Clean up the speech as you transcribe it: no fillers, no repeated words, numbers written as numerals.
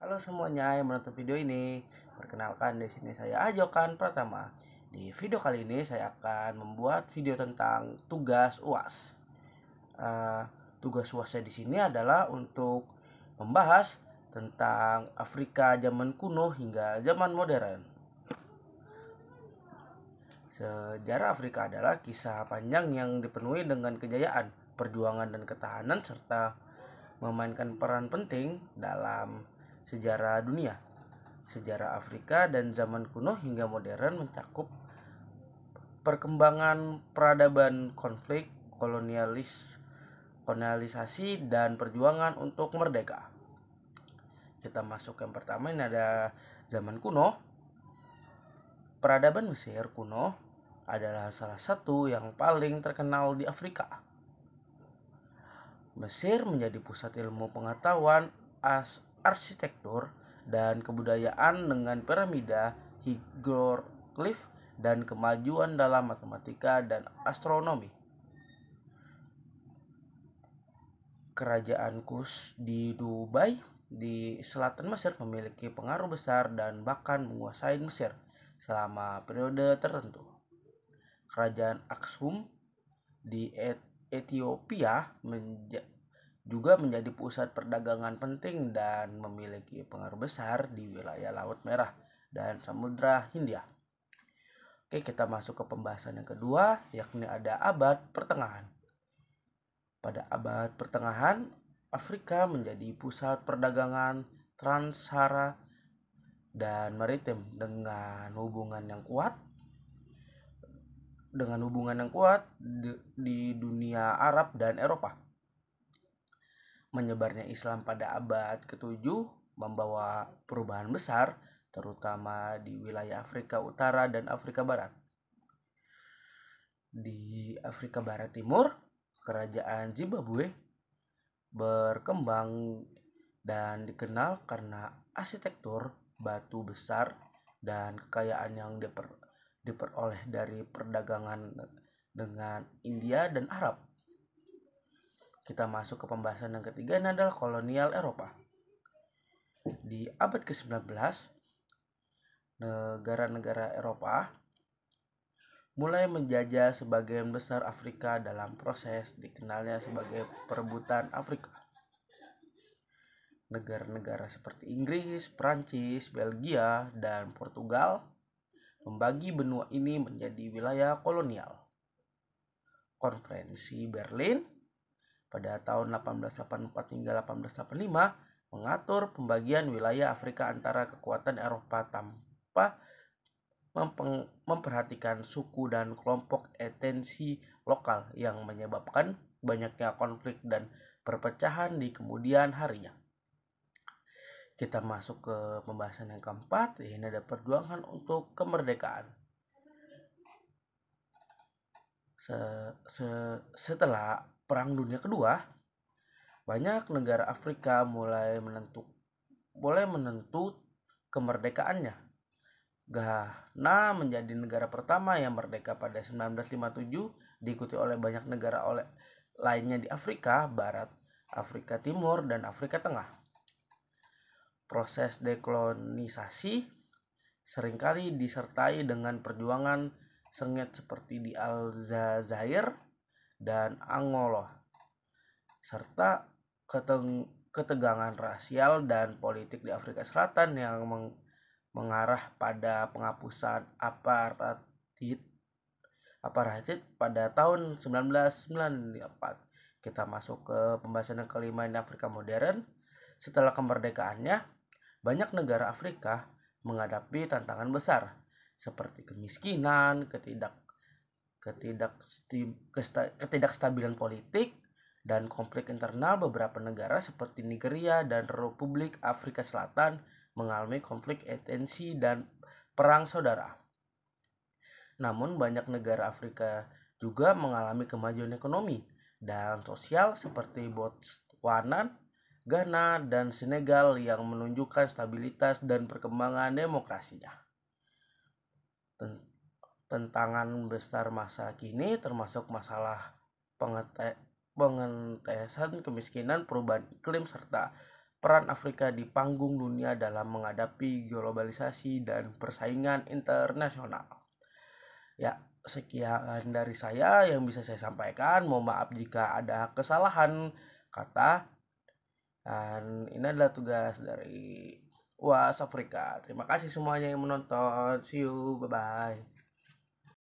Halo semuanya yang menonton video ini. Perkenalkan, di sini saya Ajokan Pratama. Di video kali ini saya akan membuat video tentang tugas UAS. Tugas UASnya di sini adalah untuk membahas tentang Afrika zaman kuno hingga zaman modern. Sejarah Afrika adalah kisah panjang yang dipenuhi dengan kejayaan, perjuangan dan ketahanan serta memainkan peran penting dalam sejarah dunia. Sejarah Afrika dan zaman kuno hingga modern mencakup perkembangan peradaban, konflik, kolonialisasi, dan perjuangan untuk merdeka. Kita masuk yang pertama, ini ada zaman kuno. Peradaban Mesir kuno adalah salah satu yang paling terkenal di Afrika. Mesir menjadi pusat ilmu pengetahuan, arsitektur, dan kebudayaan dengan piramida, hieroglif, dan kemajuan dalam matematika dan astronomi. Kerajaan Kush di Dubai di selatan Mesir memiliki pengaruh besar dan bahkan menguasai Mesir selama periode tertentu. Kerajaan Aksum di Ethiopia juga menjadi pusat perdagangan penting dan memiliki pengaruh besar di wilayah Laut Merah dan Samudra Hindia. Oke, kita masuk ke pembahasan yang kedua, yakni ada abad pertengahan. Pada abad pertengahan, Afrika menjadi pusat perdagangan Trans-Sahara dan maritim dengan hubungan yang kuat di dunia Arab dan Eropa. Menyebarnya Islam pada abad ke-7 membawa perubahan besar, terutama di wilayah Afrika Utara dan Afrika Barat. Di Afrika Barat Timur, kerajaan Zimbabwe berkembang dan dikenal karena arsitektur batu besar dan kekayaan yang diperoleh dari perdagangan dengan India dan Arab. Kita masuk ke pembahasan yang ketiga, ini adalah kolonial Eropa. Di abad ke-19, negara-negara Eropa mulai menjajah sebagian besar Afrika dalam proses dikenalnya sebagai perebutan Afrika. Negara-negara seperti Inggris, Prancis, Belgia, dan Portugal membagi benua ini menjadi wilayah kolonial. Konferensi Berlin pada tahun 1884 hingga 1885 mengatur pembagian wilayah Afrika antara kekuatan Eropa tanpa memperhatikan suku dan kelompok etnisi lokal yang menyebabkan banyaknya konflik dan perpecahan di kemudian harinya. Kita masuk ke pembahasan yang keempat, ini ada perjuangan untuk kemerdekaan. Setelah Perang Dunia Kedua, banyak negara Afrika mulai menentu kemerdekaannya. Ghana menjadi negara pertama yang merdeka pada 1957, diikuti oleh banyak negara lainnya di Afrika Barat, Afrika Timur, dan Afrika Tengah. Proses dekolonisasi seringkali disertai dengan perjuangan sengit seperti di Aljazair dan Angola, serta ketegangan rasial dan politik di Afrika Selatan yang mengarah pada penghapusan apartheid pada tahun 1994. Kita masuk ke pembahasan yang kelima, ini Afrika modern. Setelah kemerdekaannya, banyak negara Afrika menghadapi tantangan besar seperti kemiskinan, ketidakstabilan politik, dan konflik internal. Beberapa negara seperti Nigeria dan Republik Afrika Selatan mengalami konflik etnisi dan perang saudara. Namun banyak negara Afrika juga mengalami kemajuan ekonomi dan sosial seperti Botswana, Ghana, dan Senegal yang menunjukkan stabilitas dan perkembangan demokrasinya. Tantangan besar masa kini termasuk masalah pengentasan kemiskinan, perubahan iklim, serta peran Afrika di panggung dunia dalam menghadapi globalisasi dan persaingan internasional. Ya, sekian dari saya yang bisa saya sampaikan. Mohon maaf jika ada kesalahan kata. Dan ini adalah tugas dari UAS Afrika. Terima kasih semuanya yang menonton. See you, bye-bye.